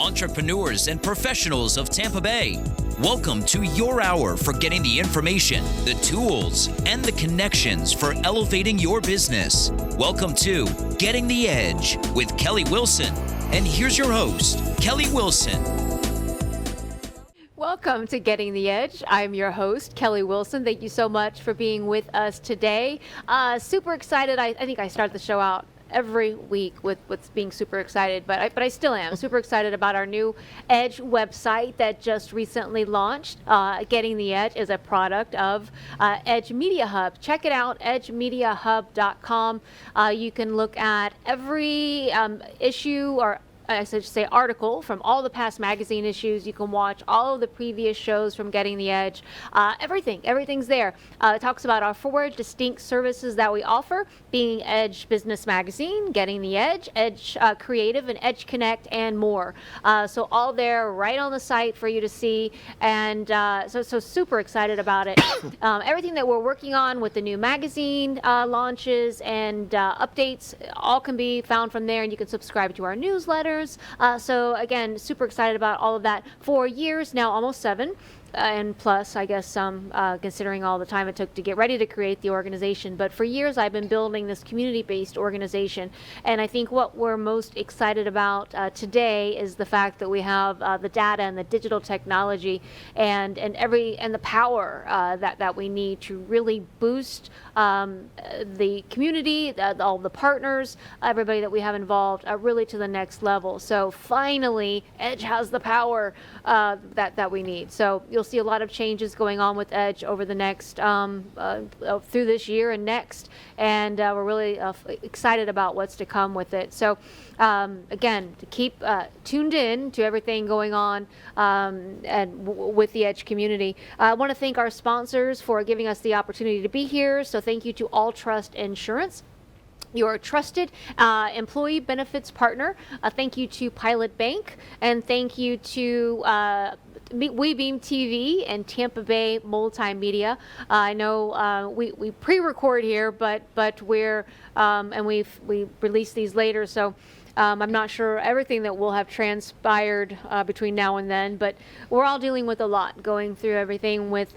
entrepreneurs and professionals of Tampa Bay. Welcome to your hour for getting the information, the tools, and the connections for elevating your business. Welcome to Getting the Edge with Kelly Wilson. And here's your host, Kelly Wilson. Welcome to Getting the Edge. I'm your host, Kelly Wilson. Thank you so much for being with us today. Super excited. I think I start the show out every week with being super excited, but I still am super excited about our new Edge website that just recently launched. Getting the Edge is a product of Edge Media Hub. Check it out, edgemediahub.com. You can look at every issue, or I should say article, from all the past magazine issues. You can watch all of the previous shows from Getting the Edge. Everything's there. It talks about our 4 distinct services that we offer, being Edge Business Magazine, Getting the Edge, Edge Creative, and Edge Connect, and more. So all there right on the site for you to see, and so super excited about it. Everything that we're working on with the new magazine launches and updates, all can be found from there, and you can subscribe to our newsletter. So again, super excited about all of that. For years now, almost 7. And plus, I guess, considering all the time it took to get ready to create the organization. But for years, I've been building this community-based organization. And I think what we're most excited about today is the fact that we have the data and the digital technology and the power that we need to really boost the community, all the partners, everybody that we have involved, really to the next level. So finally, Edge has the power that we need. So you'll see a lot of changes going on with Edge over the next through this year and next, and we're really excited about what's to come with it. So again, to keep tuned in to everything going on with the Edge community. I want to thank our sponsors for giving us the opportunity to be here. So thank you to All Trust Insurance, your trusted employee benefits partner. Thank you to Pilot Bank, and thank you to WeBeam TV and Tampa Bay Multimedia. I know we pre-record here, but we're and we release these later, so I'm not sure everything that will have transpired between now and then, but we're all dealing with a lot, going through everything with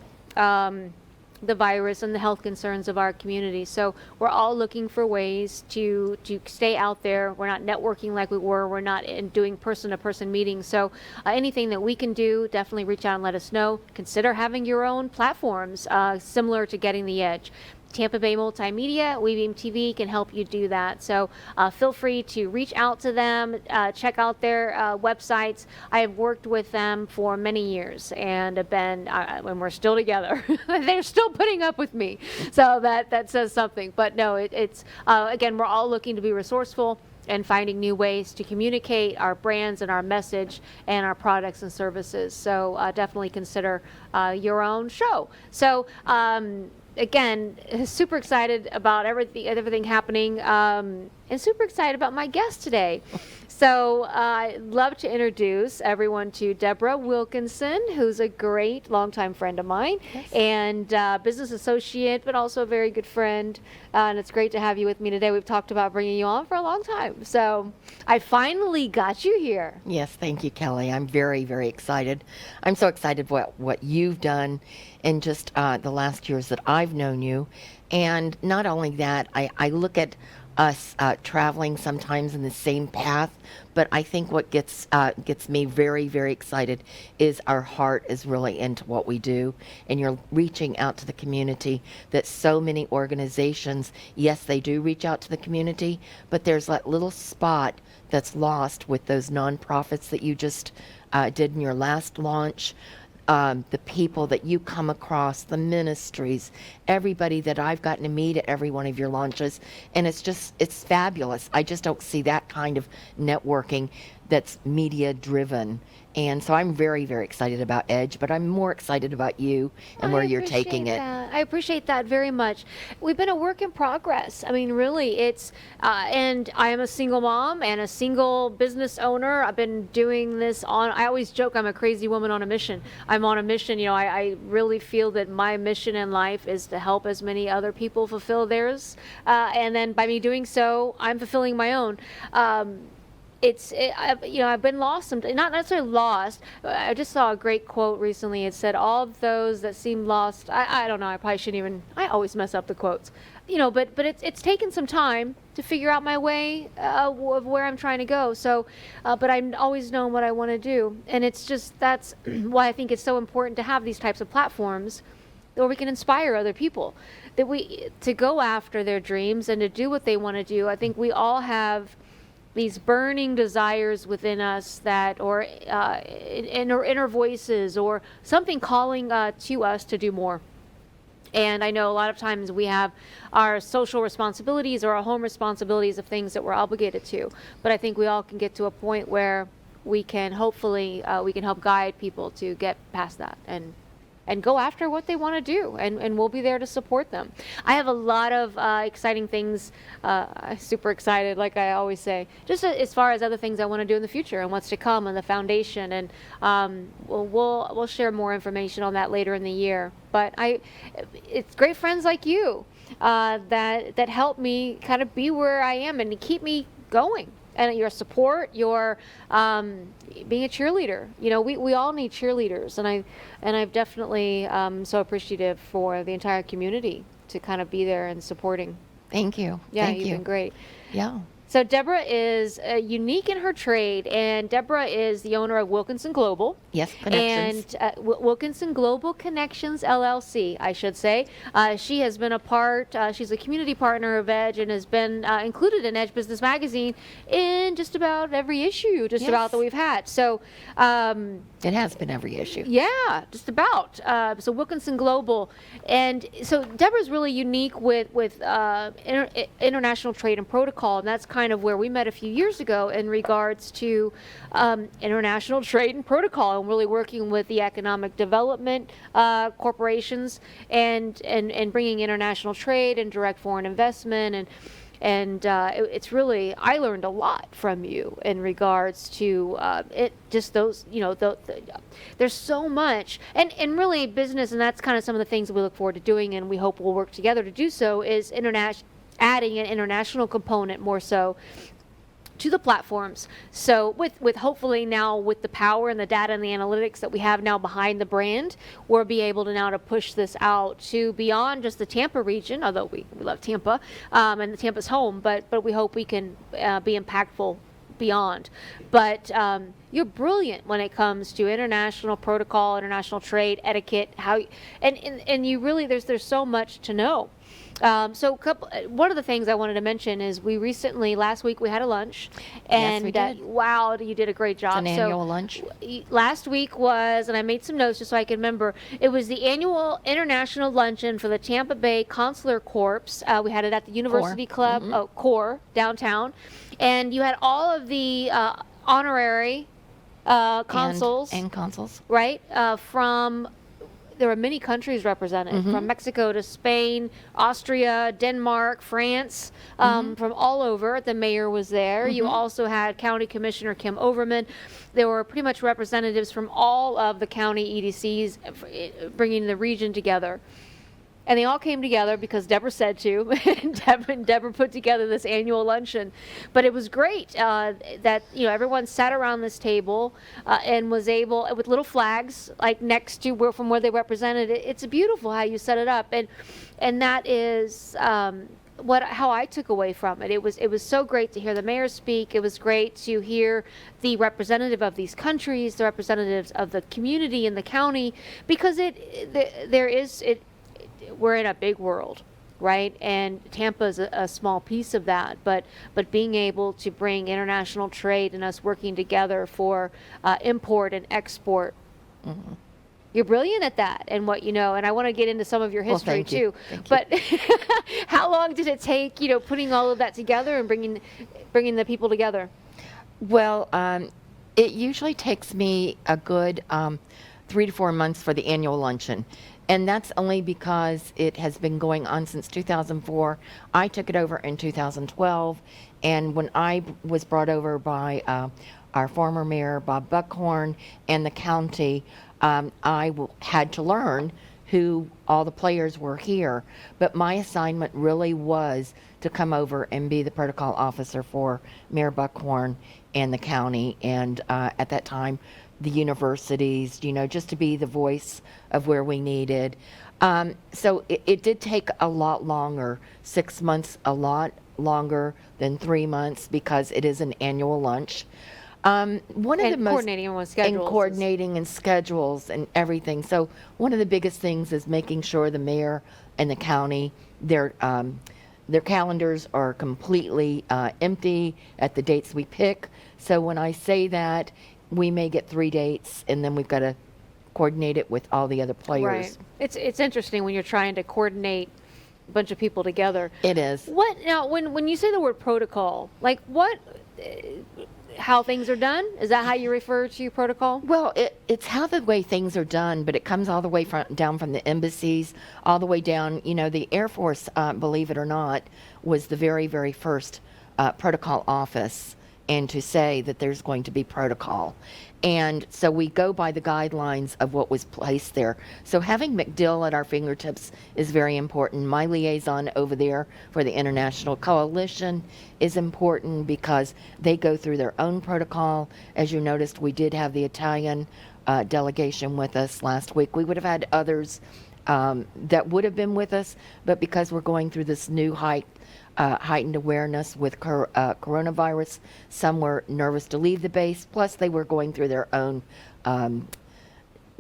the virus and the health concerns of our community. So we're all looking for ways to stay out there. We're not networking like we were. We're not doing person-to-person meetings. So anything that we can do, definitely reach out and let us know. Consider having your own platforms similar to Getting the Edge. Tampa Bay Multimedia, WeBeam TV can help you do that. So feel free to reach out to them, check out their websites. I have worked with them for many years and have been, when we're still together, they're still putting up with me. So that says something. But no, it's again, we're all looking to be resourceful and finding new ways to communicate our brands and our message and our products and services. So definitely consider your own show. So again, super excited about everything happening, and super excited about my guest today. So I'd love to introduce everyone to Deborah Wilkinson, who's a great longtime friend of mine. Yes. And business associate, but also a very good friend. And it's great to have you with me today. We've talked about bringing you on for a long time. So I finally got you here. Yes, thank you, Kelly. I'm very, very excited. I'm so excited what you've done in just the last years that I've known you. And not only that, I look at us traveling sometimes in the same path, but I think what gets me very, very excited is our heart is really into what we do, and you're reaching out to the community. That so many organizations, yes, they do reach out to the community, but there's that little spot that's lost with those nonprofits that you just did in your last launch. The people that you come across, the ministries, everybody that I've gotten to meet at every one of your launches, and it's fabulous. I just don't see that kind of networking that's media driven. And so I'm very, very excited about Edge, but I'm more excited about you and where you're taking it. I appreciate that very much. We've been a work in progress. I mean, really, it's, and I am a single mom and a single business owner. I've been doing this I always joke I'm a crazy woman on a mission. I'm on a mission. You know, I really feel that my mission in life is to help as many other people fulfill theirs. And then by me doing so, I'm fulfilling my own. I've been lost, not necessarily lost. I just saw a great quote recently. It said, all of those that seem lost, I don't know, I probably shouldn't even, I always mess up the quotes, but it's taken some time to figure out my way of where I'm trying to go. So, but I've always known what I want to do. And that's why I think it's so important to have these types of platforms where we can inspire other people, to go after their dreams and to do what they want to do. I think we all have these burning desires within us or inner voices or something calling to us to do more. And I know a lot of times we have our social responsibilities or our home responsibilities of things that we're obligated to. But I think we all can get to a point where we can hopefully, we can help guide people to get past that and go after what they want to do, and we'll be there to support them. I have a lot of exciting things, super excited, like I always say, just as far as other things I want to do in the future and what's to come and the foundation, and we'll share more information on that later in the year. But it's great friends like you that help me kind of be where I am and to keep me going. And your support, your being a cheerleader. We all need cheerleaders, and I've definitely so appreciative for the entire community to kind of be there and supporting. Thank you. Yeah, Thank you've you. been great. Yeah. So Deborah is unique in her trade, and Deborah is the owner of Wilkinson Global. Yes, Connections. And Wilkinson Global Connections, LLC, I should say. She has been she's a community partner of EDGE and has been included in EDGE Business Magazine in just about every issue, about that we've had. So it has been every issue. Yeah, just about. So Wilkinson Global. And so Deborah's really unique with international trade and protocol, and that's kind of where we met a few years ago in regards to international trade and protocol, and really working with the economic development corporations and bringing international trade and direct foreign investment, and it's really, I learned a lot from you in regards to just those, there's so much, and really business, and that's kind of some of the things we look forward to doing, and we hope we'll work together to do so, is adding an international component more so to the platforms. So with hopefully now with the power and the data and the analytics that we have now behind the brand, we'll be able to now to push this out to beyond just the Tampa region, although we love Tampa, and Tampa's home, but we hope we can be impactful beyond. But you're brilliant when it comes to international protocol, international trade, etiquette, and you really, there's so much to know. So one of the things I wanted to mention is last week we had a lunch, and yes, we did. Wow, you did a great job. It's an annual lunch. Last week was, and I made some notes just so I can remember, it was the annual international luncheon for the Tampa Bay Consular Corps. We had it at the University Club, Corps, downtown, and you had all of the honorary consuls. And consuls. Right, from... There were many countries represented, from Mexico to Spain, Austria, Denmark, France, from all over. The mayor was there. You also had County Commissioner Kim Overman. There were pretty much representatives from all of the county EDCs bringing the region together. And they all came together because Deborah said to, and Deborah put together this annual luncheon. But it was great that everyone sat around this table and was able, with little flags like next to from where they represented it. It's beautiful how you set it up, and that is how I took away from it. It was so great to hear the mayor speak. It was great to hear the representative of these countries, the representatives of the community and the county, because we're in a big world, right? And Tampa is a small piece of that, but being able to bring international trade and us working together for import and export. You're brilliant at that, and and I want to get into some of your history too. But how long did it take, putting all of that together and bringing the people together? Well, it usually takes me a good 3 to 4 months for the annual luncheon. And that's only because it has been going on since 2004. I took it over in 2012, and when I was brought over by our former mayor, Bob Buckhorn, and the county, I had to learn who all the players were here. But my assignment really was to come over and be the protocol officer for Mayor Buckhorn and the county, and at that time, the universities, just to be the voice of where we needed. So it did take a lot longer, 6 months, a lot longer than 3 months, because it is an annual lunch. One of the most coordinating everyone's schedules. and coordinating and schedules and everything. So one of the biggest things is making sure the mayor and the county, their calendars are completely empty at the dates we pick. So when I say that, we may get 3 dates, and then we've got to coordinate it with all the other players. Right. It's interesting when you're trying to coordinate a bunch of people together. It is. What now? When you say the word protocol, like what? How things are done? Is that how you refer to protocol? Well, it's how the way things are done, but it comes all the way down from the embassies, all the way down. The Air Force, believe it or not, was the very, very first protocol office, and to say that there's going to be protocol. And so we go by the guidelines of what was placed there. So having MacDill at our fingertips is very important. My liaison over there for the International Coalition is important because they go through their own protocol. As you noticed, we did have the Italian delegation with us last week. We would have had others that would have been with us, but because we're going through this new heightened awareness with coronavirus, some were nervous to leave the base, plus they were going through their own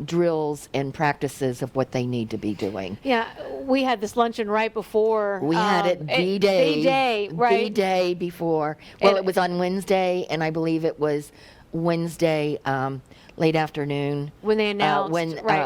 drills and practices of what they need to be doing. Yeah, we had this luncheon right before. We had it D-Day. D-Day, right? D-Day before. Well, it was on Wednesday, and I believe it was Wednesday late afternoon. When they announced,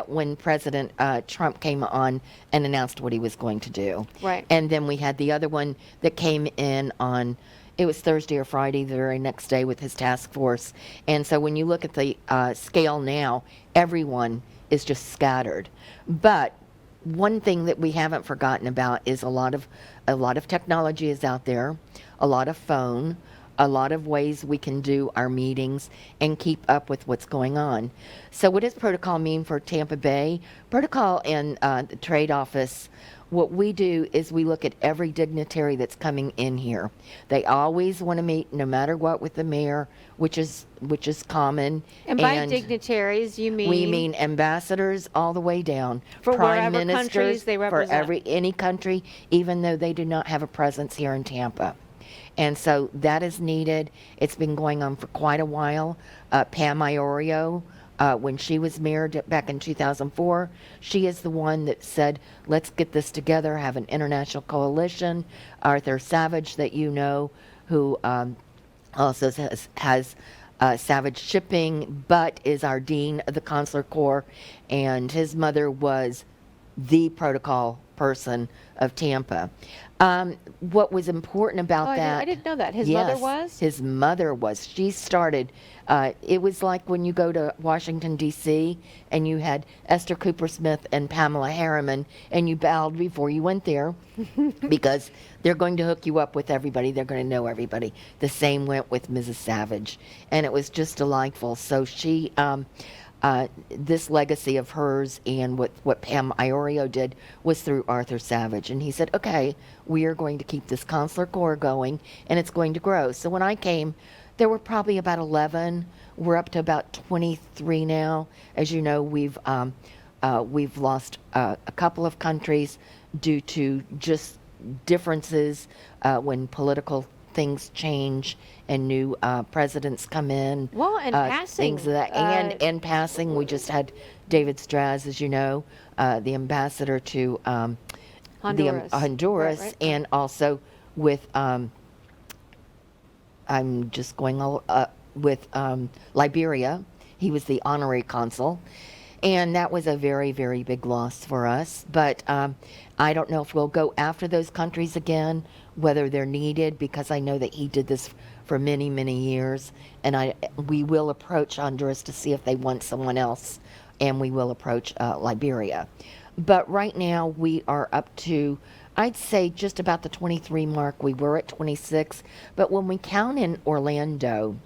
when President Trump came on and announced what he was going to do. Right. And then we had the other one that came in on, it was Thursday or Friday, the very next day, with his task force. And so when you look at the scale now, everyone is just scattered. But one thing that we haven't forgotten about is a lot of technology is out there, a lot of phone, a lot of ways we can do our meetings and keep up with what's going on. So what does protocol mean for Tampa Bay? Protocol and the trade office, what we do is we look at every dignitary that's coming in here. They always want to meet, no matter what, with the mayor, which is common. And by dignitaries, you mean? We mean ambassadors all the way down. For prime wherever ministers, countries they represent. For any country, even though they do not have a presence here in Tampa. And so that is needed. It's been going on for quite a while. Pam Iorio, when she was mayor back in 2004, she is the one that said, let's get this together, have an international coalition. Arthur Savage, that you know, who also has Savage Shipping, but is our dean of the Consular Corps, and his mother was the protocol person of Tampa. What was important about that? I didn't know that. His yes, mother was? His mother was. She started, it was like when you go to Washington, D.C., and you had Esther Cooper Smith and Pamela Harriman, and you bowed before you went there because they're going to hook you up with everybody. They're going to know everybody. The same went with Mrs. Savage, and it was just delightful. So she... this legacy of hers and what Pam Iorio did was through Arthur Savage. And he said, okay, we are going to keep this Consular Corps going, and it's going to grow. So when I came, there were probably about 11. We're up to about 23 now. As you know, we've lost a couple of countries due to just differences when political things change and new presidents come in. Well, and passing. Things of that. And passing, we just had David Straz, as you know, the ambassador to Honduras. Right. And also with, I'm just going with Liberia. He was the honorary consul. And that was a very, very big loss for us. But I don't know if we'll go after those countries again, whether they're needed, because I know that he did this for many, many years. And we will approach Honduras to see if they want someone else, and we will approach Liberia. But right now we are up to, I'd say, just about the 23 mark. We were at 26. But when we count in Orlando,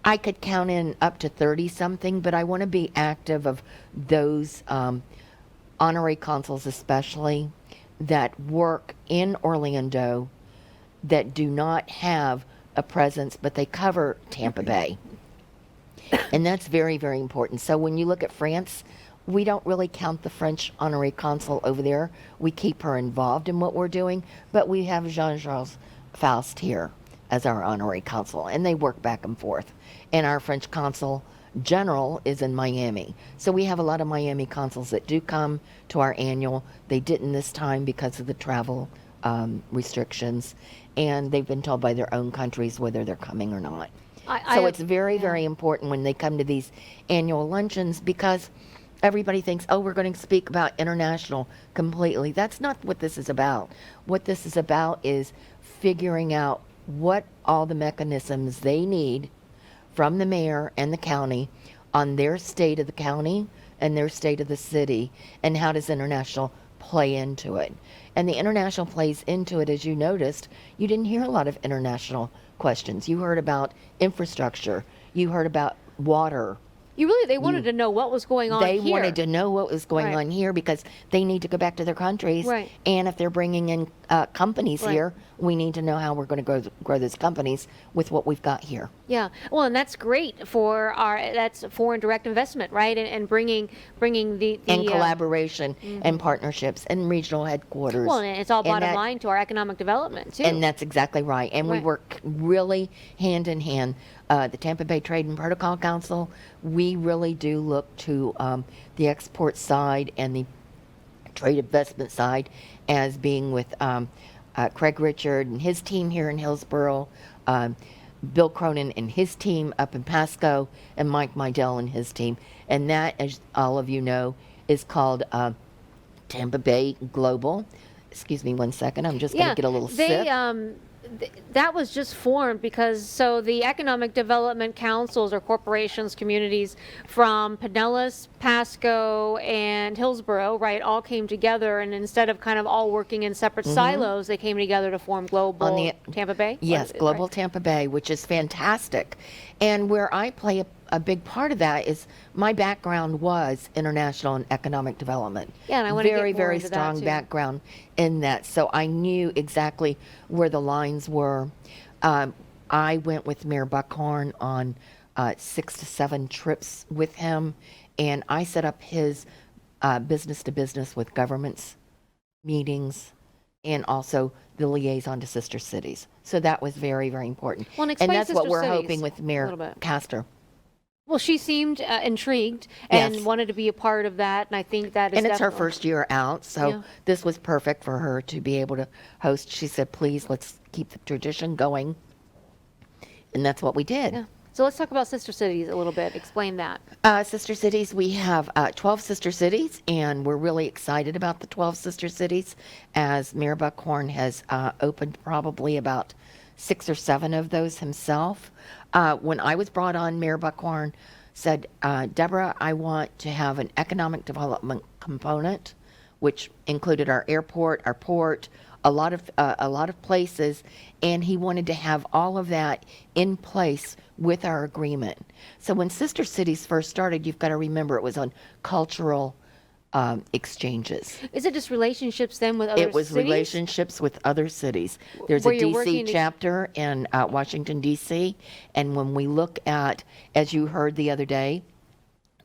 I could count in up to 30-something, but I want to be active of those honorary consuls especially that work in Orlando that do not have a presence, but they cover Tampa Bay. And that's very, very important. So when you look at France, we don't really count the French honorary consul over there. We keep her involved in what we're doing, but we have Jean-Charles Faust here as our honorary consul, and they work back and forth. And our French consul general is in Miami. So we have a lot of Miami consuls that do come to our annual. They didn't this time because of the travel restrictions, and they've been told by their own countries whether they're coming or not. So it's very, very important when they come to these annual luncheons, because everybody thinks, oh, we're going to speak about international completely. That's not what this is about. What this is about is figuring out what all the mechanisms they need from the mayor and the county on their state of the county and their state of the city, and how does international play into it. And the international plays into it, as you noticed. You didn't hear a lot of international questions. You heard about infrastructure. You heard about water. They wanted to know what was going on here. They wanted to know what was going on here, because they need to go back to their countries. Right. And if they're bringing in companies here, we need to know how we're going to grow those companies with what we've got here. Yeah. Well, and that's great for that's foreign direct investment, right? And bringing the and collaboration and partnerships and regional headquarters. Well, and it's all bottom line to our economic development too. And that's exactly right. And we work really hand in hand. The Tampa Bay Trade and Protocol Council, we really do look to the export side and the trade investment side as being with Craig Richard and his team here in Hillsborough, Bill Cronin and his team up in Pasco, and Mike Meidel and his team. And that, as all of you know, is called Tampa Bay Global. Excuse me one second. I'm just going to get a little sip. That was just formed because the economic development councils or corporations, communities from Pinellas, Pasco, and Hillsborough, right, all came together, and instead of kind of all working in separate silos, they came together to form Global Tampa Bay? Yes, Global Tampa Bay, which is fantastic. And where I play a big part of that is my background was international and economic development. Yeah, and I want to get more very into strong that too. background in that. So I knew exactly where the lines were. I went with Mayor Buckhorn on 6 to 7 trips with him, and I set up his business to business with governments meetings, and also the liaison to sister cities. So that was very, very important. Well, and that's what sister we're cities hoping with Mayor Castor. Well, she seemed intrigued and wanted to be a part of that, and I think that is And it's her first year out, so this was perfect for her to be able to host. She said, please, let's keep the tradition going. And that's what we did. Yeah. So let's talk about sister cities a little bit. Explain that. Sister cities, we have 12 sister cities, and we're really excited about the 12 sister cities, as Mayor Buckhorn has opened probably about 6 or 7 of those himself. When I was brought on, Mayor Buckhorn said, Deborah, I want to have an economic development component, which included our airport, our port, a lot of places, and he wanted to have all of that in place with our agreement. So when Sister Cities first started, you've got to remember it was on cultural exchanges. Is it just relationships then with other cities? It was relationships with other cities. There's a DC chapter in Washington, D.C., and when we look at, as you heard the other day,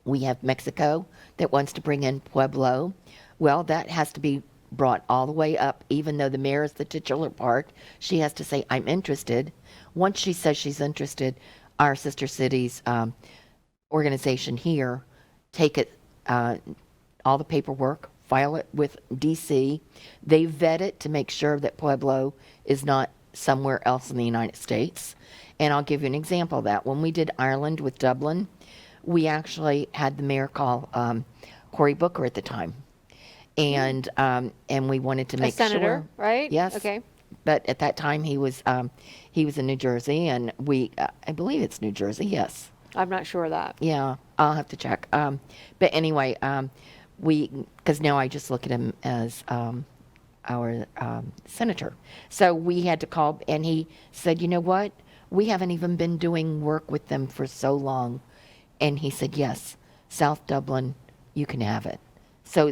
we have Mexico that wants to bring in Pueblo. Well, that has to be brought all the way up. Even though the mayor is the titular part, she has to say, I'm interested. Once she says she's interested, our sister cities organization here take it, all the paperwork, file it with DC. They vet it to make sure that Pueblo is not somewhere else in the United States. And I'll give you an example of that. When we did Ireland with Dublin, we actually had the mayor call Cory Booker at the time. And we wanted to make sure. A senator, right? Yes. Okay. But at that time he was in New Jersey, and I believe it's New Jersey. Yes. I'm not sure of that. Yeah, I'll have to check. But anyway, because now I just look at him as our senator. So we had to call, and he said, you know what? We haven't even been doing work with them for so long. And he said, yes, South Dublin, you can have it. So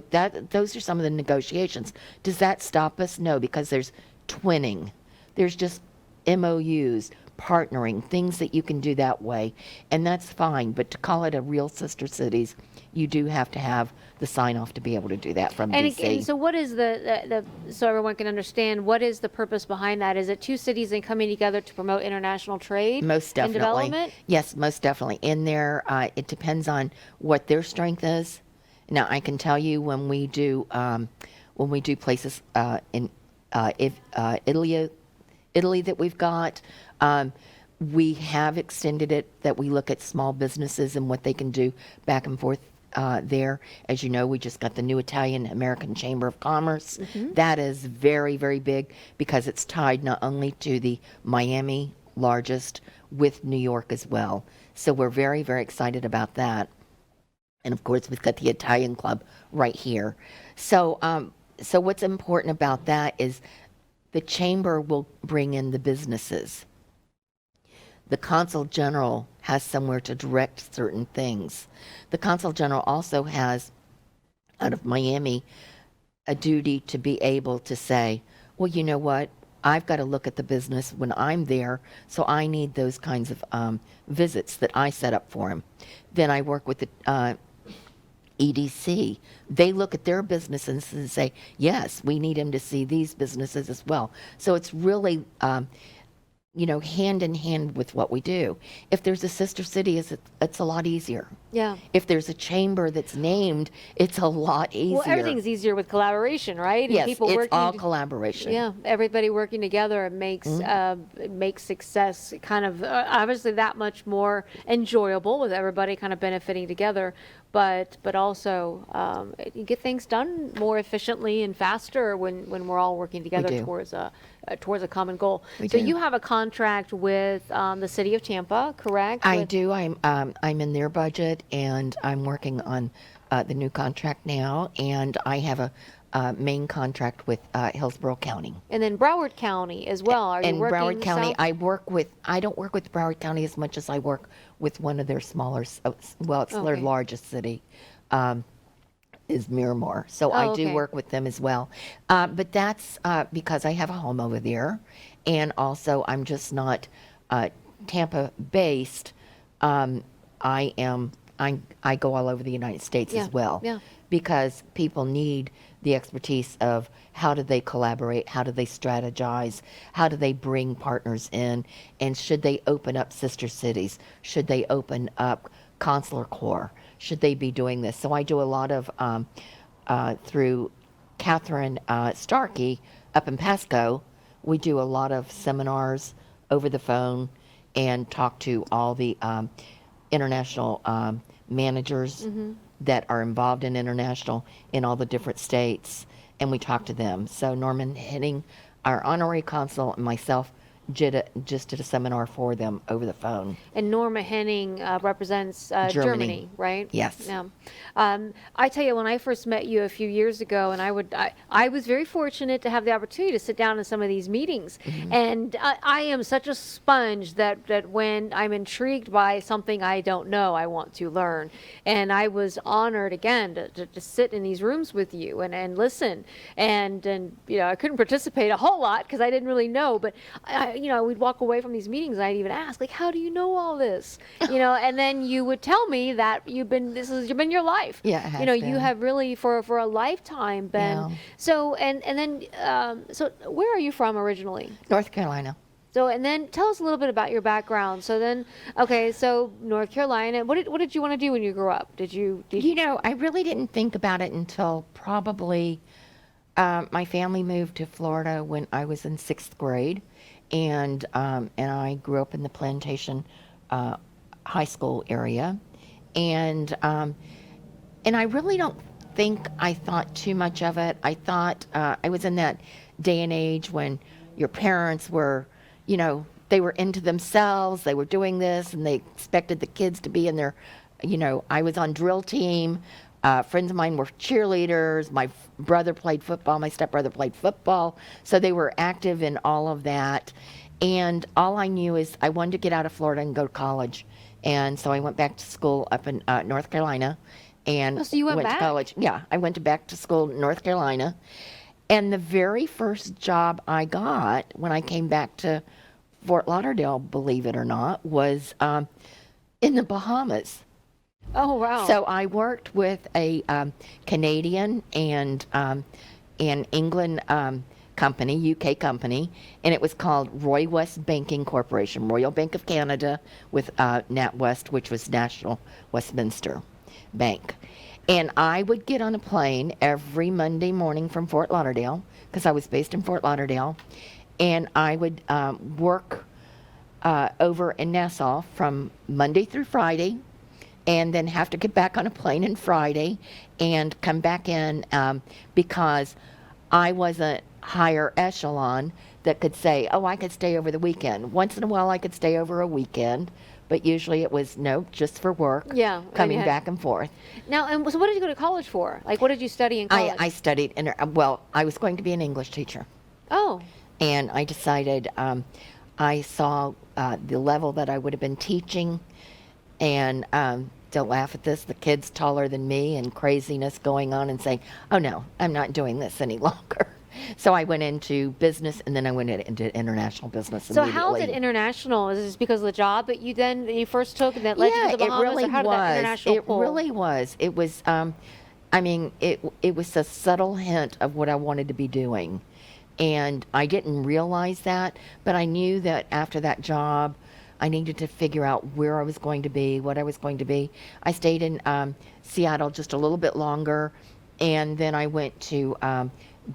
those are some of the negotiations. Does that stop us? No, because there's twinning. There's just MOUs, partnering, things that you can do that way, and that's fine. But to call it a real sister cities, you do have to have the sign off to be able to do that from And DC. again, so what is the so everyone can understand, what is the purpose behind that? Is it two cities and coming together to promote international trade Most and definitely. development? Yes, most definitely. In there, it depends on what their strength is. Now, I can tell you when we do places in Italy that we've got, we have extended it that we look at small businesses and what they can do back and forth there. As you know, we just got the new Italian American Chamber of Commerce. That is very, very big because it's tied not only to the Miami largest with New York as well. So we're very, very excited about that. And of course, we've got the Italian Club right here. So, so what's important about that is the chamber will bring in the businesses. The Consul General has somewhere to direct certain things. The Consul General also has, out of Miami, a duty to be able to say, well, you know what? I've got to look at the business when I'm there, so I need those kinds of visits that I set up for him. Then I work with the EDC. They look at their businesses and say, yes, we need him to see these businesses as well. So it's really, hand in hand with what we do. If there's a sister city, it's a lot easier. Yeah. If there's a chamber that's named, it's a lot easier. Well, everything's easier with collaboration, right? And Yes, people it's working all collaboration. Yeah, everybody working together makes makes success kind of obviously that much more enjoyable with everybody kind of benefiting together, but also you get things done more efficiently and faster when we're all working together do. towards a common goal. We So do. you have a contract with the city of Tampa, correct? I do. I'm in their budget, and I'm working on the new contract now, and I have a main contract with Hillsborough County. And then Broward County as well. Are you And working Broward County, south? I don't work with Broward County as much as I work with one of their smaller, it's their Okay. largest city, is Miramar. So I do okay. work with them as well. But that's because I have a home over there, and also I'm just not Tampa based. I go all over the United States Yeah, as well. yeah. Because people need the expertise of how do they collaborate, how do they strategize, how do they bring partners in, and should they open up sister cities? Should they open up consular corps? Should they be doing this? So I do a lot of, through Catherine Starkey up in Pasco, we do a lot of seminars over the phone and talk to all the international managers that are involved in international in all the different states, and we talk to them. So Norman Henning, our honorary consul, and myself just did a seminar for them over the phone. And Norma Henning represents Germany, right? Yes. Yeah. I tell you, when I first met you a few years ago, and I was very fortunate to have the opportunity to sit down in some of these meetings. And I am such a sponge that when I'm intrigued by something I don't know, I want to learn. And I was honored again to sit in these rooms with you and listen. And I couldn't participate a whole lot because I didn't really know, but we'd walk away from these meetings and I'd even ask, like, how do you know all this? And then you would tell me that this has been your life. Yeah, it has You been. have really for a lifetime been. Yeah. So, and then, so where are you from originally? North Carolina. So, and then tell us a little bit about your background. So then, okay, so North Carolina, what did you want to do when you grew up? Did you I really didn't think about it until probably my family moved to Florida when I was in 6th grade. And I grew up in the Plantation high school area, and I really don't think I thought too much of it. I thought I was in that day and age when your parents were, they were into themselves, they were doing this, and they expected the kids to be in their, I was on drill team. Friends of mine were cheerleaders. My brother played football. My stepbrother played football. So they were active in all of that. And all I knew is I wanted to get out of Florida and go to college. And so I went back to school up in North Carolina. And so you went back? to college. Yeah, I went back to school in North Carolina. And the very first job I got when I came back to Fort Lauderdale, believe it or not, was in the Bahamas. Oh, wow. So I worked with a Canadian and England company, UK company, and it was called Roy West Banking Corporation, Royal Bank of Canada, with NatWest, which was National Westminster Bank. And I would get on a plane every Monday morning from Fort Lauderdale, because I was based in Fort Lauderdale, and I would work over in Nassau from Monday through Friday, and then have to get back on a plane on Friday and come back in because I wasn't higher echelon that could say, oh, I could stay over the weekend. Once in a while I could stay over a weekend, but usually it was, no, just for work, Yeah, coming back and forth. Now, and so what did you go to college for? Like, what did you study in college? I studied, well, I was going to be an English teacher. Oh, And I decided, I saw the level that I would have been teaching, and don't laugh at this, the kids taller than me and craziness going on, and saying, oh no, I'm not doing this any longer. So I went into business, and then I went into international business so immediately. how did international, is this because of the job that you first took and that led you to the Bahamas? It really or how did was. that international pull? It really was. It was, I mean, it was a subtle hint of what I wanted to be doing. And I didn't realize that, but I knew that after that job, I needed to figure out where I was going to be, what I was going to be. I stayed in Seattle just a little bit longer, and then I went to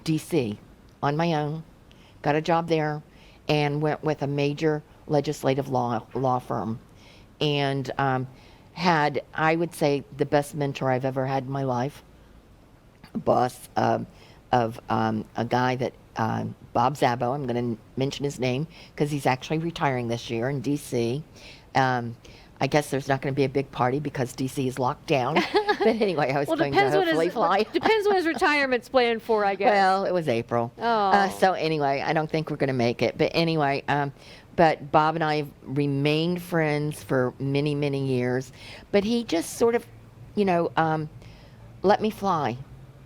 D.C. on my own, got a job there, and went with a major legislative law firm, and had, I would say, the best mentor I've ever had in my life. A boss of a guy that Bob Zabo, I'm going to mention his name because he's actually retiring this year in D.C. I guess there's not going to be a big party because D.C. is locked down. But anyway, I was going to hopefully fly. Depends when his retirement's planned for, I guess. Well, it was April. Oh. So anyway, I don't think we're going to make it. But anyway, but Bob and I have remained friends for many, many years. But he just sort of, let me fly.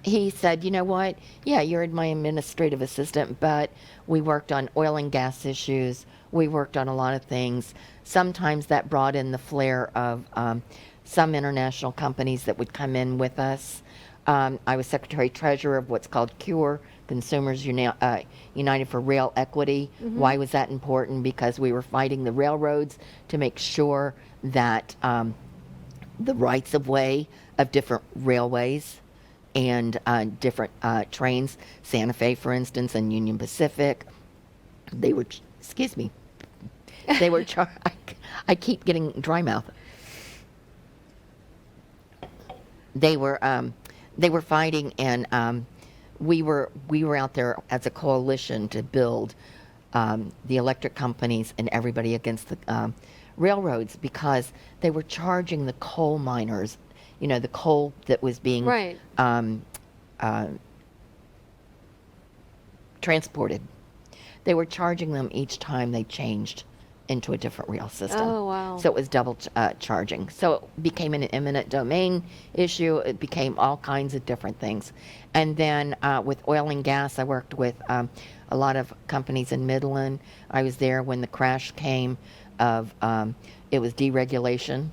He said, you know what? Yeah, you're my administrative assistant, but we worked on oil and gas issues. We worked on a lot of things. Sometimes that brought in the flair of some international companies that would come in with us. I was secretary treasurer of what's called CURE, Consumers United for Rail Equity. Mm-hmm. Why was that important? Because we were fighting the railroads to make sure that the rights of way of different railways and different trains, Santa Fe, for instance, and Union Pacific, they were, they were, I keep getting dry mouth. They were fighting, and we were out there as a coalition to build the electric companies and everybody against the railroads, because they were charging the coal miners, the coal that was being right. Transported. They were charging them each time they changed into a different rail system. Oh, wow. So it was double charging. So it became an eminent domain issue. It became all kinds of different things. And then with oil and gas, I worked with a lot of companies in Midland. I was there when the crash came of, it was deregulation.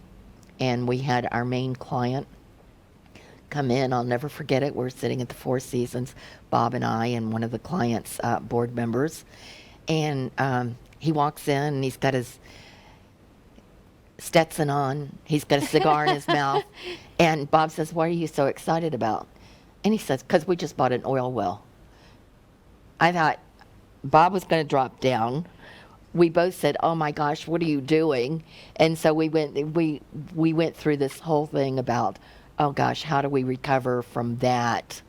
And we had our main client come in. I'll never forget it. We're sitting at the Four Seasons, Bob and I, and one of the client's board members. And he walks in, and he's got his Stetson on. He's got a cigar in his mouth. And Bob says, what are you so excited about? And he says, because we just bought an oil well. I thought Bob was going to drop down. We both said, oh my gosh, what are you doing? And so we went through this whole thing about, oh gosh, how do we recover from that,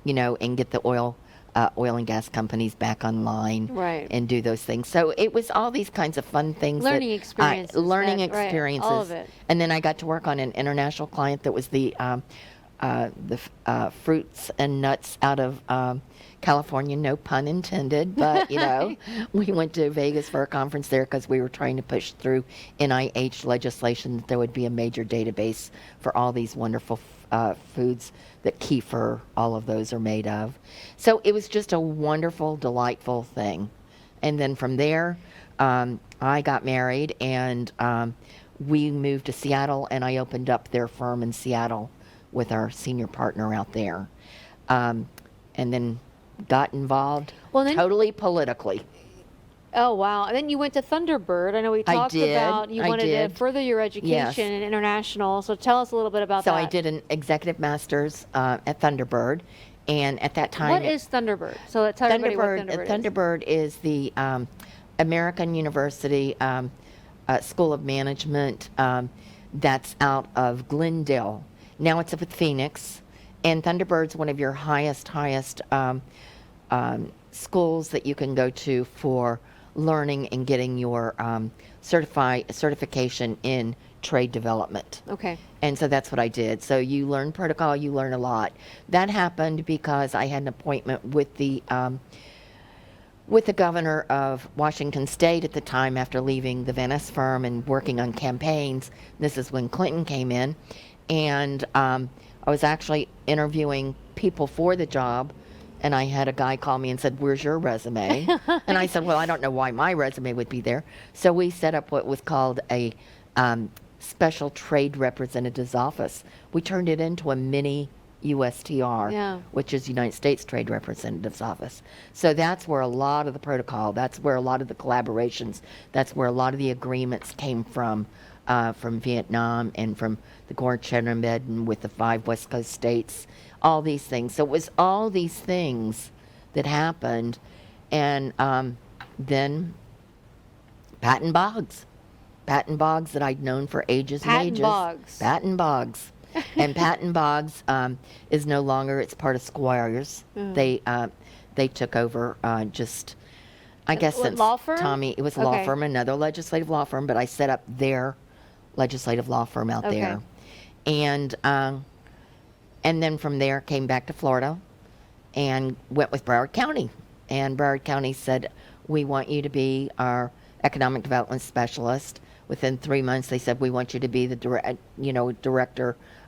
and get the oil and gas companies back online, right, and do those things. So it was all these kinds of fun things. Learning experiences. Right, all of it. And then I got to work on an international client that was the fruits and nuts out of California, no pun intended, but we went to Vegas for a conference there because we were trying to push through NIH legislation that there would be a major database for all these wonderful foods that kefir, all of those are made of. So it was just a wonderful, delightful thing. And then from there, I got married, and we moved to Seattle, and I opened up their firm in Seattle with our senior partner out there. And then got involved totally politically. Oh, wow. And then you went to Thunderbird. I know we talked about you wanted to further your education in international. So tell us a little bit about that. So I did an executive master's at Thunderbird. And at that time... What is Thunderbird? So let's tell everybody what Thunderbird is. Thunderbird is the American University School of Management that's out of Glendale. Now it's up at Phoenix. And Thunderbird's one of your highest schools that you can go to for learning and getting your certification in trade development. Okay. And so that's what I did. So you learn protocol, you learn a lot. That happened because I had an appointment with the governor of Washington State at the time after leaving the Van Ness firm and working on campaigns. This is when Clinton came in. And I was actually interviewing people for the job. And I had a guy call me and said, "Where's your resume?" And I said, "Well, I don't know why my resume would be there." So we set up what was called a special trade representative's office. We turned it into a mini USTR, which is United States Trade Representative's Office. So that's where a lot of the protocol, that's where a lot of the collaborations, that's where a lot of the agreements came from Vietnam and from the Gorge-Chenemed with the 5 West Coast states, all these things. So it was all these things that happened. And then Patton Boggs that I'd known for ages and ages. Patton Boggs. And Patton Boggs is no longer, it's part of Squires. They took over just, I guess since law firm? Tommy, it was a law firm, another legislative law firm, but I set up their legislative law firm out there. And then from there came back to Florida and went with Broward County. And Broward County said, "We want you to be our economic development specialist." Within 3 months, they said, "We want you to be the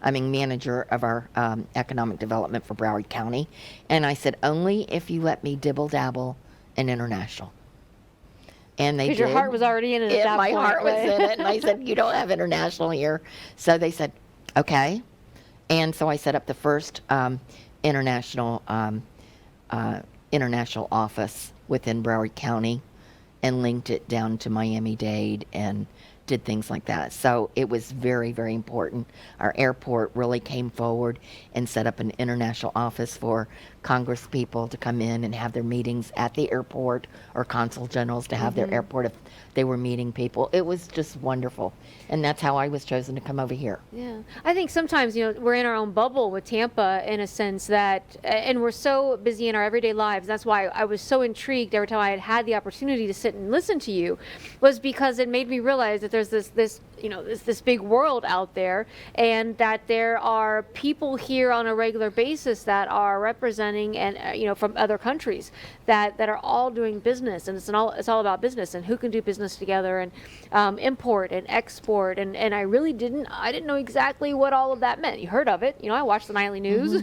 manager of our economic development for Broward County." And I said, "Only if you let me dibble dabble in international." And they did. Because your heart was already in it at that point. My heart was in it. And I said, "You don't have international here." So they said, "Okay." And so I set up the first international office within Broward County and linked it down to Miami-Dade and did things like that. So it was very, very important. Our airport really came forward and set up an international office for Congress people to come in and have their meetings at the airport, or consul generals to have their airport if they were meeting people. It was just wonderful. And that's how I was chosen to come over here. Yeah. I think sometimes, we're in our own bubble with Tampa in a sense that, and we're so busy in our everyday lives. That's why I was so intrigued every time I had the opportunity to sit and listen to you, was because it made me realize that there's this big world out there, and that there are people here on a regular basis that are representing and from other countries that are all doing business, and it's all about business and who can do business together, and import and export, and I really didn't know exactly what all of that meant. You heard of it, I watch the nightly news,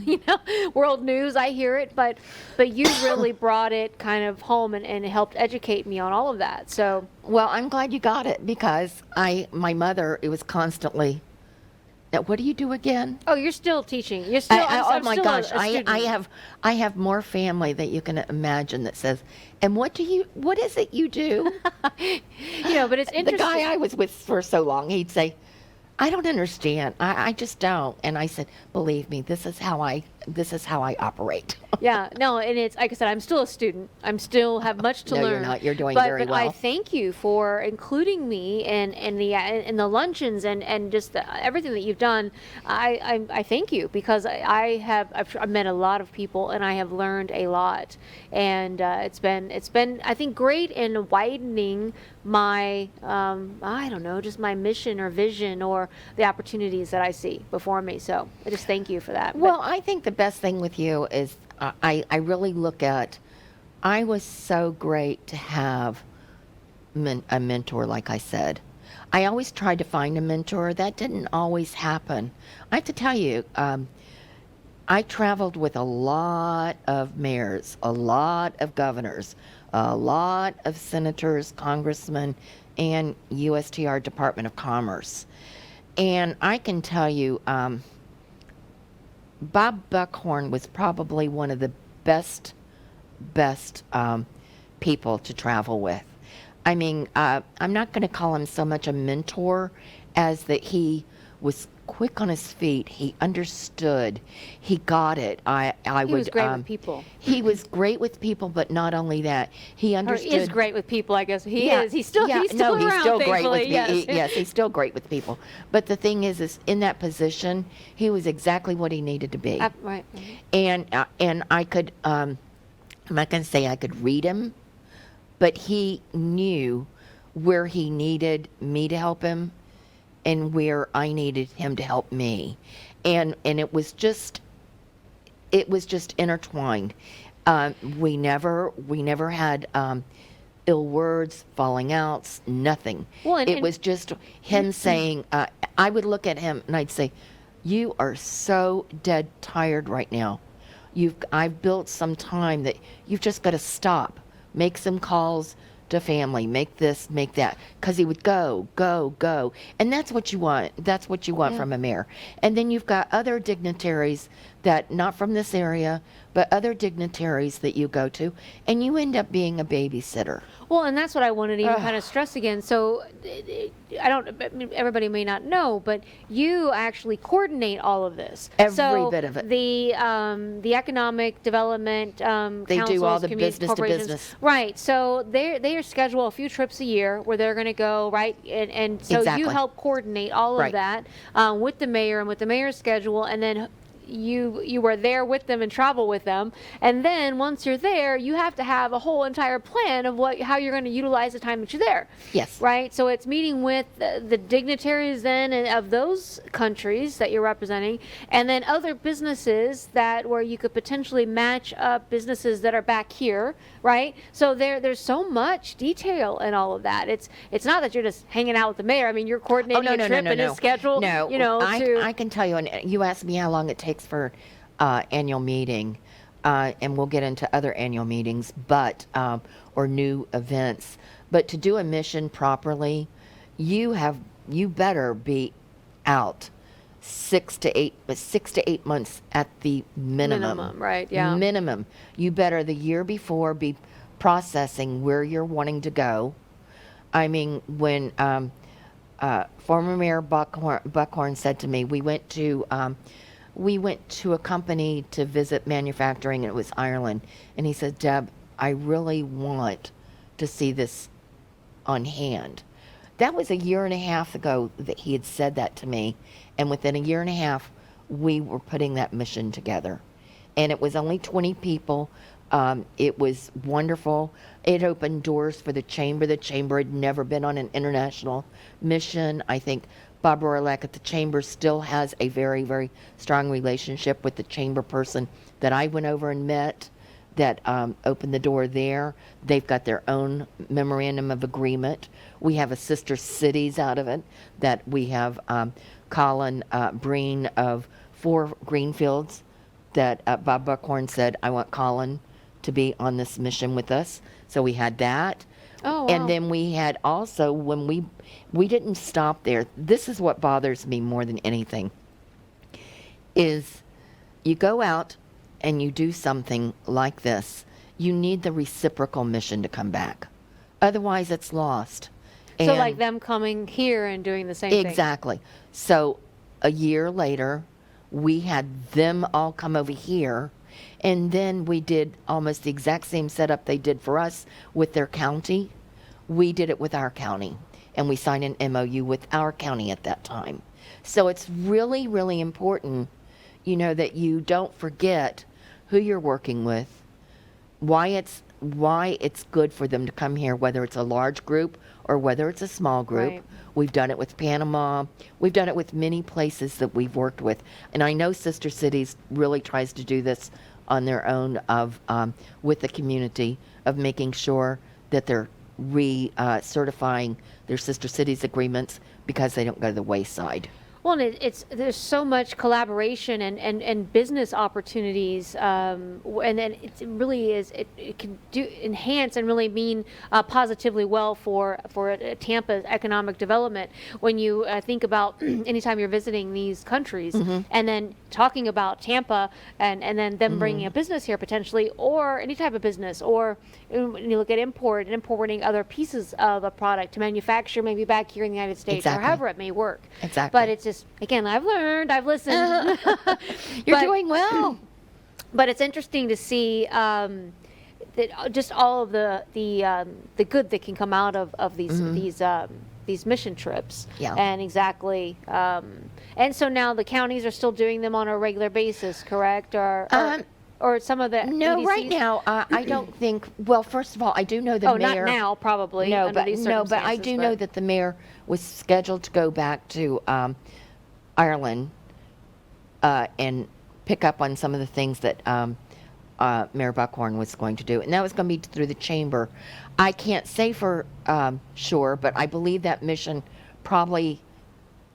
world news, I hear it, but you really brought it kind of home and helped educate me on all of that. So well, I'm glad you got it, because my mother, it was constantly, "What do you do again?" Oh, you're still teaching. You're still. Oh my gosh, I have more family that you can imagine that says, "And what is it you do?" But it's interesting. The guy I was with for so long, he'd say, "I don't understand. I just don't." And I said, "Believe me, this is how I operate." Yeah, no, and it's like I said, I'm still a student. I'm still have much to learn. No, you're not. You're doing very well. But I thank you for including me in the luncheons and just everything that you've done. I thank you, because I've met a lot of people and I have learned a lot, and it's been I think great in widening my just my mission or vision or the opportunities that I see before me. So I just thank you for that. Well, I think the best thing with you is I really look at, I was so great to have a mentor, like I said. I always tried to find a mentor. That didn't always happen. I have to tell you, I traveled with a lot of mayors, a lot of governors, a lot of senators, congressmen, and USTR Department of Commerce. And I can tell you, Bob Buckhorn was probably one of the best people to travel with. I mean, I'm not going to call him so much a mentor as that he was quick on his feet. He understood. He got it. He was great with people. He was great with people, but not only that, he understood. Or is great with people, I guess. He is. He's still around, he's still great with yes. yes, he's still great with people. But the thing is in that position, he was exactly what he needed to be. Right. And I could, I'm not going to say I could read him, but he knew where he needed me to help him and where I needed him to help me. And it was just intertwined. We never had ill words, falling outs, nothing. Well, it was just him saying, I would look at him and I'd say, you are so dead tired right now. I've built some time that you've just got to stop, make some calls to family, make this, make that, because he would go, and that's what you want. That's what you want from a mayor. And then you've got other dignitaries that not from this area, but other dignitaries that you go to, and you end up being a babysitter. Well, and that's what I wanted to even kind of stress again. So everybody may not know, but you actually coordinate all of this. Every bit of it. The economic development they councils, do all the community business to corporations. business. Right. So they schedule a few trips a year where they're going to go, right? And so Exactly. you help coordinate all of Right. that with the mayor and with the mayor's schedule, and then you were there with them and travel with them, and then once you're there, you have to have a whole entire plan of how you're going to utilize the time that you're there. Yes. Right. So it's meeting with the dignitaries then of those countries that you're representing, and then other businesses where you could potentially match up businesses that are back here. Right. So there's so much detail in all of that. It's not that you're just hanging out with the mayor. I mean, you're coordinating a trip and his schedule. No, I can tell you. And you asked me how long it takes for annual meeting, and we'll get into other annual meetings, but or new events. But to do a mission properly, you better be out 6 to 8 months at the minimum. Right? Yeah. Minimum. You better the year before be processing where you're wanting to go. I mean, when former Mayor Buckhorn said to me, we went to a company to visit manufacturing, and it was Ireland. And he said, Deb, I really want to see this on hand. That was a year and a half ago that he had said that to me. And within a year and a half, we were putting that mission together. And it was only 20 people. It was wonderful. It opened doors for the chamber. The chamber had never been on an international mission. I think Bob Rohrlach at the chamber still has a very, very strong relationship with the chamber person that I went over and met that opened the door there. They've got their own memorandum of agreement. We have a sister cities out of it that we have Colin Breen of 4 Greenfields that Bob Buckhorn said, I want Colin to be on this mission with us. So we had that. Oh, wow. And then we had also, when we didn't stop there. This is what bothers me more than anything, is you go out and you do something like this. You need the reciprocal mission to come back. Otherwise, it's lost. So like them coming here and doing the same thing. Exactly. So a year later, we had them all come over here. And then we did almost the exact same setup they did for us with their county. We did it with our county, and we signed an MOU with our county at that time. So it's really, really important, that you don't forget who you're working with, why it's good for them to come here, whether it's a large group or whether it's a small group. Right. We've done it with Panama. We've done it with many places that we've worked with. And I know Sister Cities really tries to do this on their own with the community of making sure that they're certifying their Sister Cities agreements because they don't go to the wayside. Well, and there's so much collaboration and business opportunities, and then it really is it can enhance and really mean positively well for Tampa's economic development. When you think about anytime you're visiting these countries, and then talking about Tampa, and then them bringing a business here potentially, or any type of business, or when you look at importing other pieces of a product to manufacture maybe back here in the United States, or however it may work. Exactly. But it's just, again, I've learned, I've listened. You're doing well. But it's interesting to see that just all of the good that can come out of these mission trips. Yeah. And exactly. And so now the counties are still doing them on a regular basis, correct? Or some of the No, EDCs? right now, I don't think. Well, first of all, I do know the mayor. Not now, probably. No, but I do know that the mayor was scheduled to go back to Ireland and pick up on some of the things that Mayor Buckhorn was going to do, and that was going to be through the chamber. I can't say for sure, but I believe that mission probably,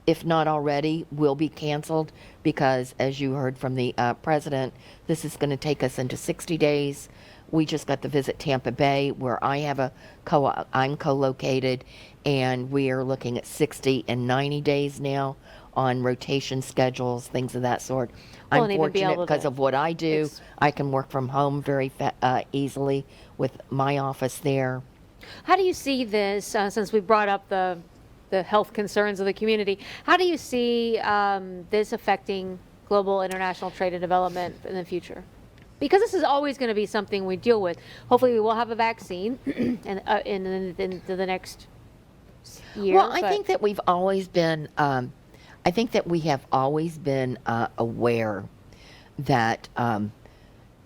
if not already, will be canceled because, as you heard from the president, this is going to take us into 60 days. We just got to visit Tampa Bay, where I have I'm co-located, and we are looking at 60 and 90 days now on rotation schedules, things of that sort. Well, I'm fortunate because of what I do. I can work from home very easily with my office there. How do you see this, since we brought up the health concerns of the community, how do you see this affecting global international trade and development in the future? Because this is always going to be something we deal with. Hopefully we will have a vaccine in the next year. Well, I think that we've always been, we have always been aware that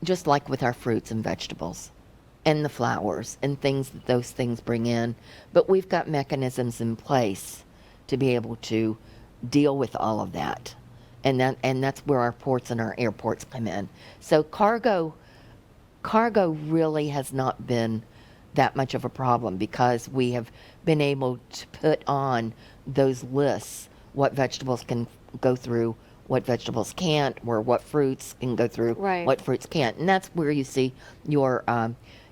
just like with our fruits and vegetables and the flowers and things that those things bring in, but we've got mechanisms in place to be able to deal with all of that. And that's where our ports and our airports come in. So cargo really has not been that much of a problem because we have been able to put on those lists what vegetables can go through, what vegetables can't, or what fruits can go through, what fruits can't. And that's where you see your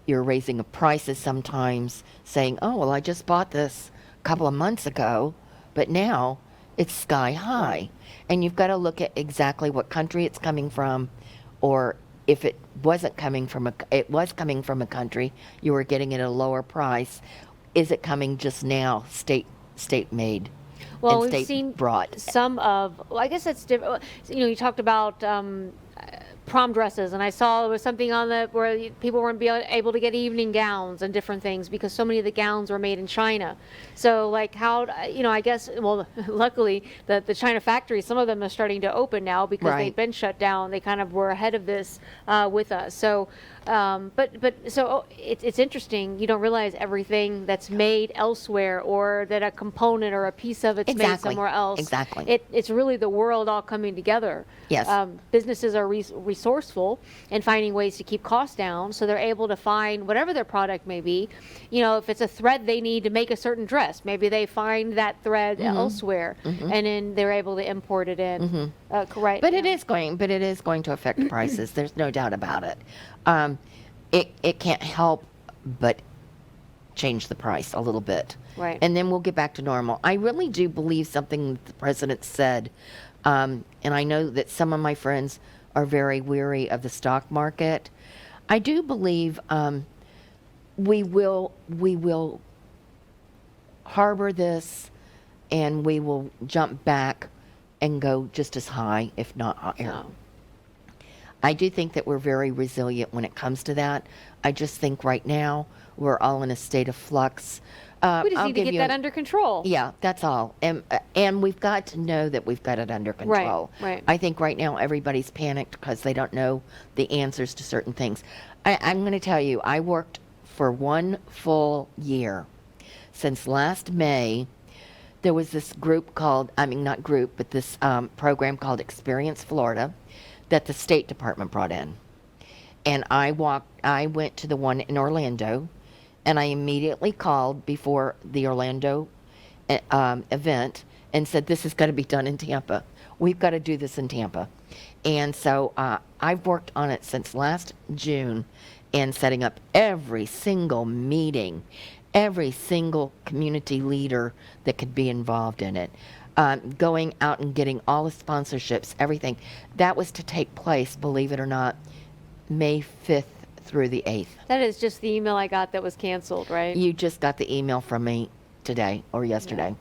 raising of prices sometimes, saying, oh, well, I just bought this a couple of months ago, but now it's sky high. And you've got to look at exactly what country it's coming from, or if it wasn't coming from a country, you were getting it at a lower price. Is it coming just now, state made? Well, we've seen brought some of. Well, I guess that's different. You talked about prom dresses, and I saw there was something on where people weren't able to get evening gowns and different things because so many of the gowns were made in China. So, like, how I guess, well, luckily the China factories, some of them are starting to open now because they've been shut down. They kind of were ahead of this with us. So, it's interesting. You don't realize everything that's made elsewhere, or that a component or a piece of it's made somewhere else. Exactly. It's really the world all coming together. Yes. Businesses are resourceful in finding ways to keep costs down, so they're able to find whatever their product may be. If it's a thread they need to make a certain dress, maybe they find that thread elsewhere, and then they're able to import it in. Correct. But it is going to affect prices. There's no doubt about it. It can't help but change the price a little bit. Right. And then we'll get back to normal. I really do believe something that the president said, and I know that some of my friends are very weary of the stock market. I do believe we will harbor this, and we will jump back and go just as high, if not higher. No. I do think that we're very resilient when it comes to that. I just think right now we're all in a state of flux. We just need to get that under control. Yeah, that's all. And we've got to know that we've got it under control. Right. I think right now everybody's panicked because they don't know the answers to certain things. I'm going to tell you, I worked for 1 full year. Since last May, there was this group called, this program called Experience Florida that the State Department brought in. And I went to the one in Orlando, and I immediately called before the Orlando event and said, this is going to be done in Tampa. We've got to do this in Tampa. And so I've worked on it since last June and setting up every single meeting, every single community leader that could be involved in it, going out and getting all the sponsorships, everything. That was to take place, believe it or not, May 5th through the 8th. That is just the email I got that was canceled, right? You just got the email from me today or yesterday.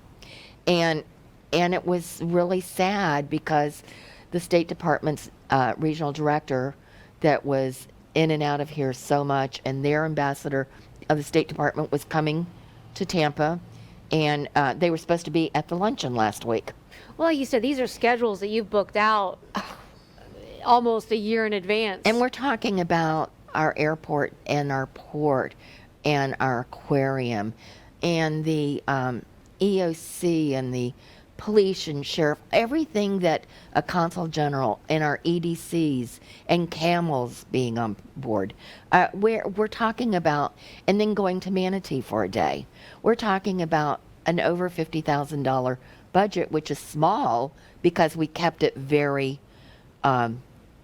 And it was really sad because the State Department's regional director that was in and out of here so much, and their ambassador of the State Department was coming to Tampa, and they were supposed to be at the luncheon last week. Well, you said these are schedules that you've booked out almost a year in advance. And we're talking about our airport and our port and our aquarium and the EOC and the police and sheriff, everything that a consul general and our EDCs and camels being on board. We're talking about, and then going to Manatee for a day. We're talking about an over $50,000 budget, which is small because we kept it very,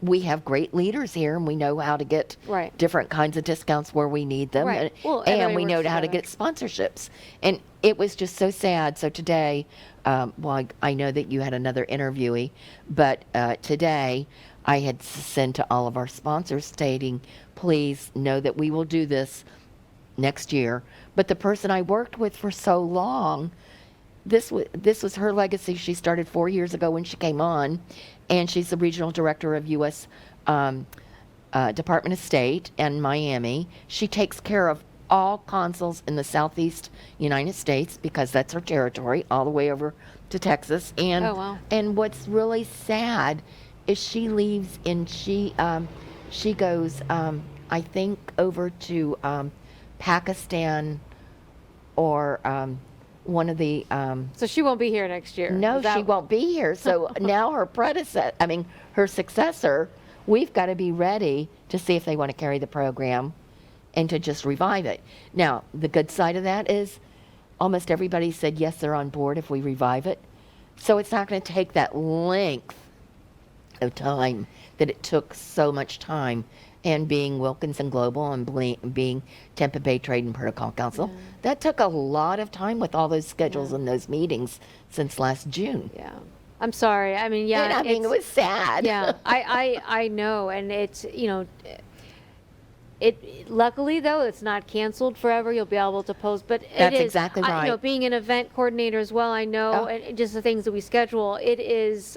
we have great leaders here and we know how to get Right. different kinds of discounts where we need them. Right. Well, And everybody we know works how to together. get sponsorships. And it was just so sad. So today, well, I know that you had another interviewee, but today I had sent to all of our sponsors stating, please know that we will do this next year. But the person I worked with for so long, this was her legacy. She started 4 years ago when she came on, and she's the regional director of U.S. Department of State in Miami. She takes care of all consuls in the Southeast United States because that's her territory, all the way over to Texas. And Oh, wow. and what's really sad is she leaves and she goes I think over to Pakistan or one of the So she won't be here next year. no, Is that- she won't be here. So now her successor, we've got to be ready to see if they want to carry the program and to just revive it. Now, the good side of that is almost everybody said yes, they're on board if we revive it. So it's not going to take that length of time that it took so much time. And being Wilkinson Global and being Tampa Bay Trade and Protocol Council, that took a lot of time with all those schedules and those meetings since last June. Yeah. I'm sorry. I mean, yeah. And I mean, it it's- was sad. Yeah, I know, and it's, you know, it luckily though it's not canceled forever. You'll be able to post, but That's it is, exactly You know, right. being an event coordinator as well, I know, Oh. and just the things that we schedule. It is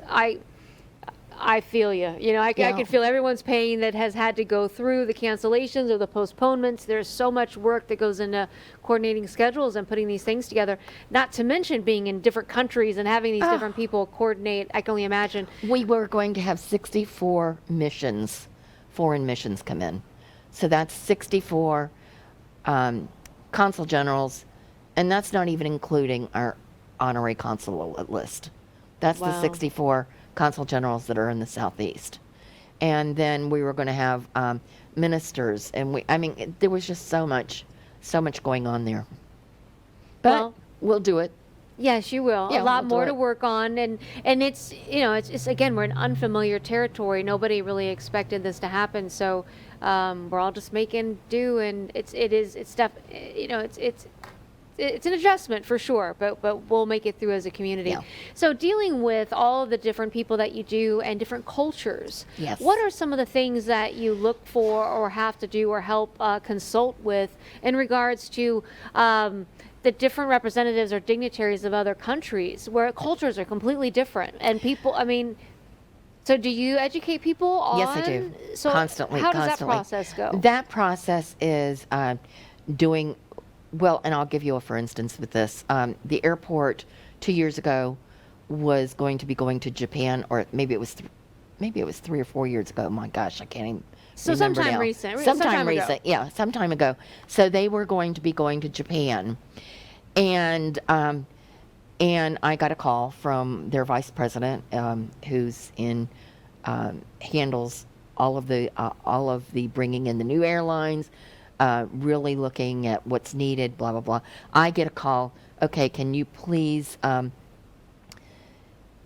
I feel you. You know, I Yeah. can feel everyone's pain that has had to go through the cancellations or the postponements. There's so much work that goes into coordinating schedules and putting these things together. Not to mention being in different countries and having these different people coordinate. I can only imagine. We were going to have 64 missions, foreign missions come in. So that's 64 consul generals, and that's not even including our honorary consul list. That's the Wow. 64 consul generals that are in the Southeast. And then we were going to have ministers, and there was just so much going on there. But Well- we'll do it. Yes, you will. Yeah, A lot we'll do more it. to work on, and it's, you know, it's again, we're in unfamiliar territory. Nobody really expected this to happen, so we're all just making do, and it's stuff. You know, it's an adjustment for sure, but we'll make it through as a community. Yeah. So dealing with all of the different people that you do and different cultures, Yes. what are some of the things that you look for or have to do or help consult with in regards to the different representatives or dignitaries of other countries where cultures are completely different and people, I mean, so do you educate people on? Yes, I do. So Constantly, how does constantly. that process go? That process is doing, well, and I'll give you a for instance with this. The airport 2 years ago was going to be going to Japan, or maybe it was 3 or 4 years ago. My gosh, I can't even So remember sometime now. recent. Sometime ago. recent, yeah, some time ago. So they were going to be going to Japan, and I got a call from their vice president, who's handles all of the bringing in the new airlines, really looking at what's needed, blah blah blah. I get a call. Okay, can you please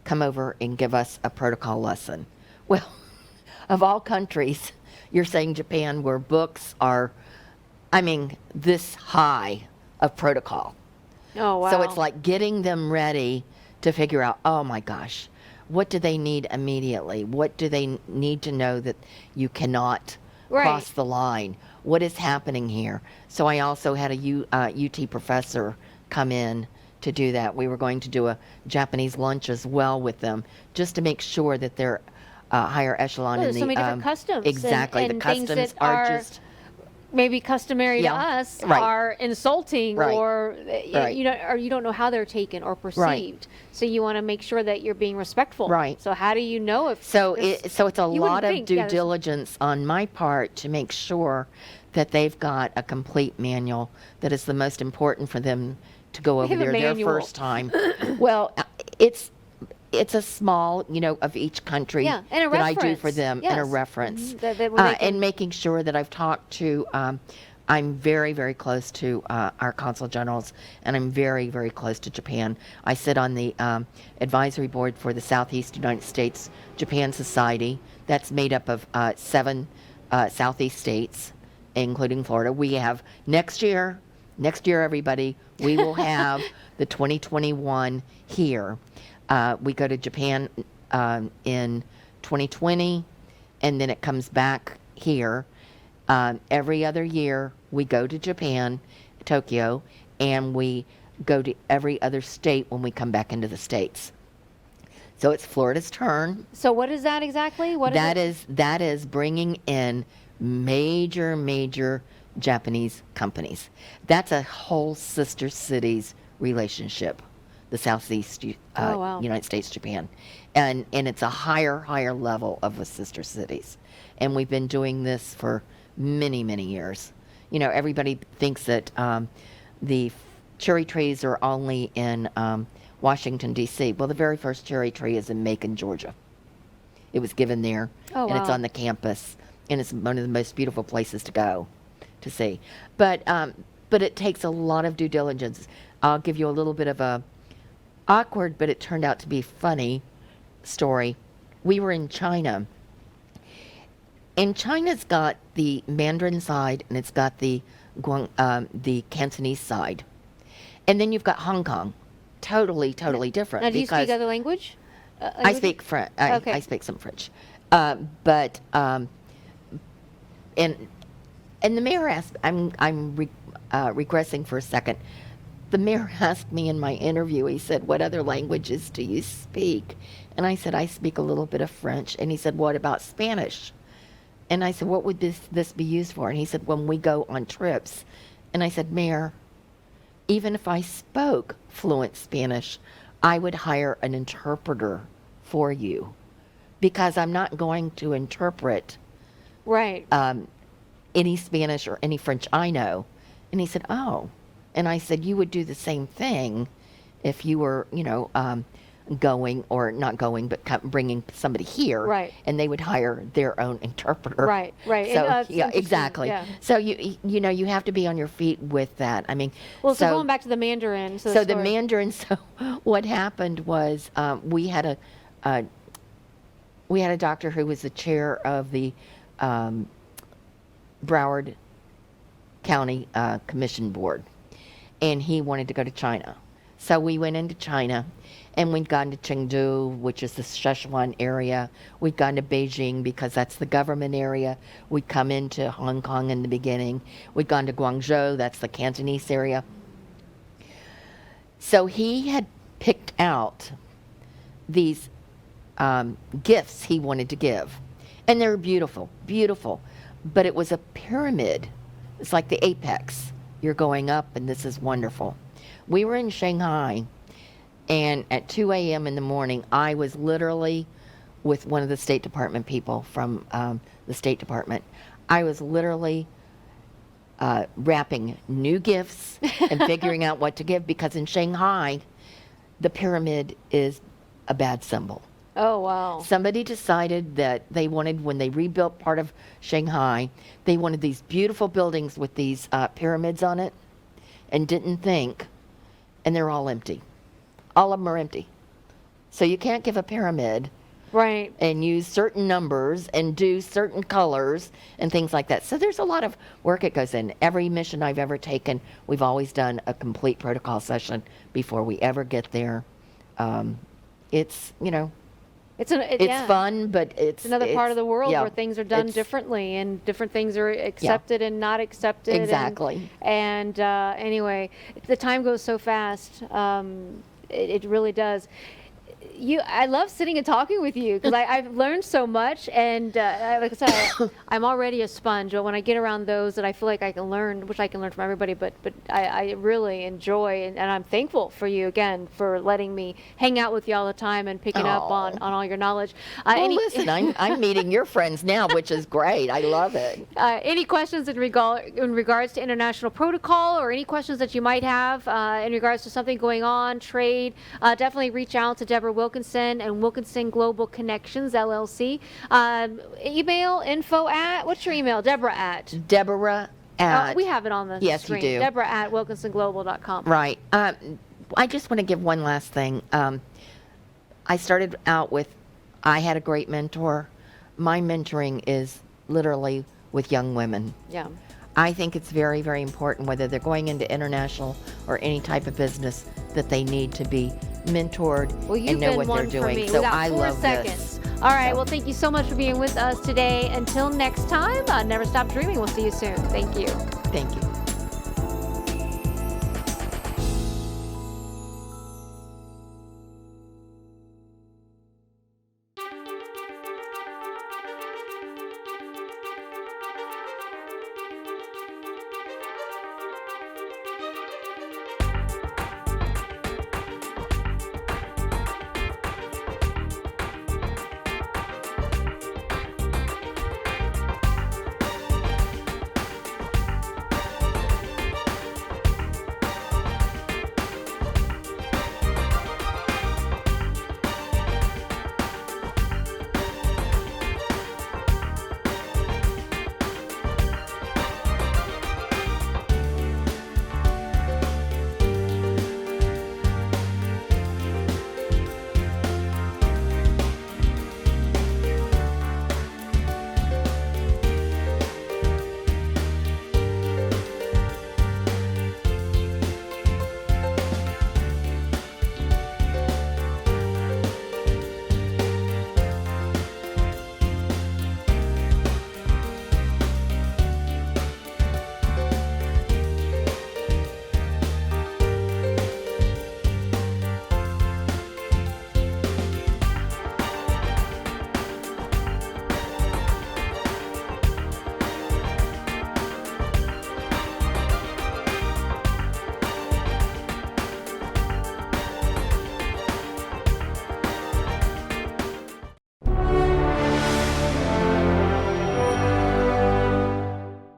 come over and give us a protocol lesson. Well, of all countries, you're saying Japan, where books are, this high of protocol. Oh, wow. So it's like getting them ready to figure out, oh my gosh, what do they need immediately? What do they need to know that you cannot cross the line? What is happening here? So I also had a UT professor come in to do that. We were going to do a Japanese lunch as well with them, just to make sure that they're higher echelon in There's the so many different customs. Exactly, and the things customs that are just maybe customary to us are insulting, or or you don't know how they're taken or perceived. So you want to make sure that you're being respectful. Right. So how do you know if so it's a lot of due diligence on my part to make sure that they've got a complete manual that is the most important for them to go over there their first time. Well, it's a small, of each country and a that I do for them, and a reference. And making sure that I've talked to, I'm very, very close to our consul generals, and I'm very, very close to Japan. I sit on the advisory board for the Southeast United States Japan Society. That's made up of 7 Southeast states, including Florida. We have next year, everybody, we will have the 2021 here. We go to Japan in 2020, and then it comes back here. Every other year, we go to Japan, Tokyo, and we go to every other state when we come back into the States. So it's Florida's turn. So what is that exactly? That is bringing in major Japanese companies. That's a whole sister cities relationship. The Southeast United States, Japan. And it's a higher level of the sister cities. And we've been doing this for many years. Everybody thinks that the cherry trees are only in Washington, D.C. Well, the very first cherry tree is in Macon, Georgia. It was given there, and it's on the campus, and it's one of the most beautiful places to go to see. But it takes a lot of due diligence. I'll give you a little bit of a awkward, but it turned out to be funny story. We were in China, and China's got the Mandarin side, and it's got the Cantonese side, and then you've got Hong Kong, totally different. Now, do you speak other language? I speak French. I speak some French, and the mayor asked. I'm regressing for a second. The mayor asked me in my interview, he said, what other languages do you speak? And I said, I speak a little bit of French. And he said, what about Spanish? And I said, what would this be used for? And he said, when we go on trips. And I said, Mayor, even if I spoke fluent Spanish, I would hire an interpreter for you, because I'm not going to interpret any Spanish or any French I know. And he said, oh. And I said, you would do the same thing if you were, going, or not going, but bringing somebody here. Right. And they would hire their own interpreter. Right. So, exactly. Yeah. So, you have to be on your feet with that. So going back to the Mandarin. So the Mandarin, what happened was we had a doctor who was the chair of the Broward County Commission Board. And he wanted to go to China. So we went into China, and we'd gone to Chengdu, which is the Sichuan area. We'd gone to Beijing because that's the government area. We'd come into Hong Kong in the beginning. We'd gone to Guangzhou, that's the Cantonese area. So he had picked out these gifts he wanted to give. And they were beautiful. But it was a pyramid. It's like the apex. You're going up, and this is wonderful. We were in Shanghai, and at 2 a.m. in the morning, I was literally with one of the State Department people from the State Department. I was literally wrapping new gifts and figuring out what to give, because in Shanghai, the pyramid is a bad symbol. Oh, wow. Somebody decided that they wanted, when they rebuilt part of Shanghai, they wanted these beautiful buildings with these pyramids on it, and didn't think, and they're all empty. All of them are empty. So you can't give a pyramid Right. and use certain numbers and do certain colors and things like that. So there's a lot of work it goes in. Every mission I've ever taken, we've always done a complete protocol session before we ever get there. It's, It's it's fun, but it's another part of the world yeah, where things are done it's- differently and different things are accepted and not accepted. Exactly. And anyway, the time goes so fast. It really does. I love sitting and talking with you because I've learned so much, and like I said, I'm already a sponge. But when I get around those that I feel like I can learn, which I can learn from everybody, but I really enjoy, and I'm thankful for you again for letting me hang out with you all the time and picking up on all your knowledge. Well, listen, I'm meeting your friends now, which is great. I love it. Any questions in regards to international protocol, or any questions that you might have in regards to something going on, trade, definitely reach out to Deborah Wilkinson and Wilkinson Global Connections, LLC. Email info at, what's your email? Deborah at. Deborah at. We have it on the Yes, screen. you do. Deborah at wilkinsonglobal.com. Right. I just want to give one last thing. I started out with, I had a great mentor. My mentoring is literally with young women. Yeah. I think it's very, very important, whether they're going into international or any type of business, that they need to be mentored Well, you've and know been what one they're for doing. me. So we got I 4 love seconds. this. All right. So- Well, thank you so much for being with us today. Until next time, never stop dreaming. We'll see you soon. Thank you. Thank you.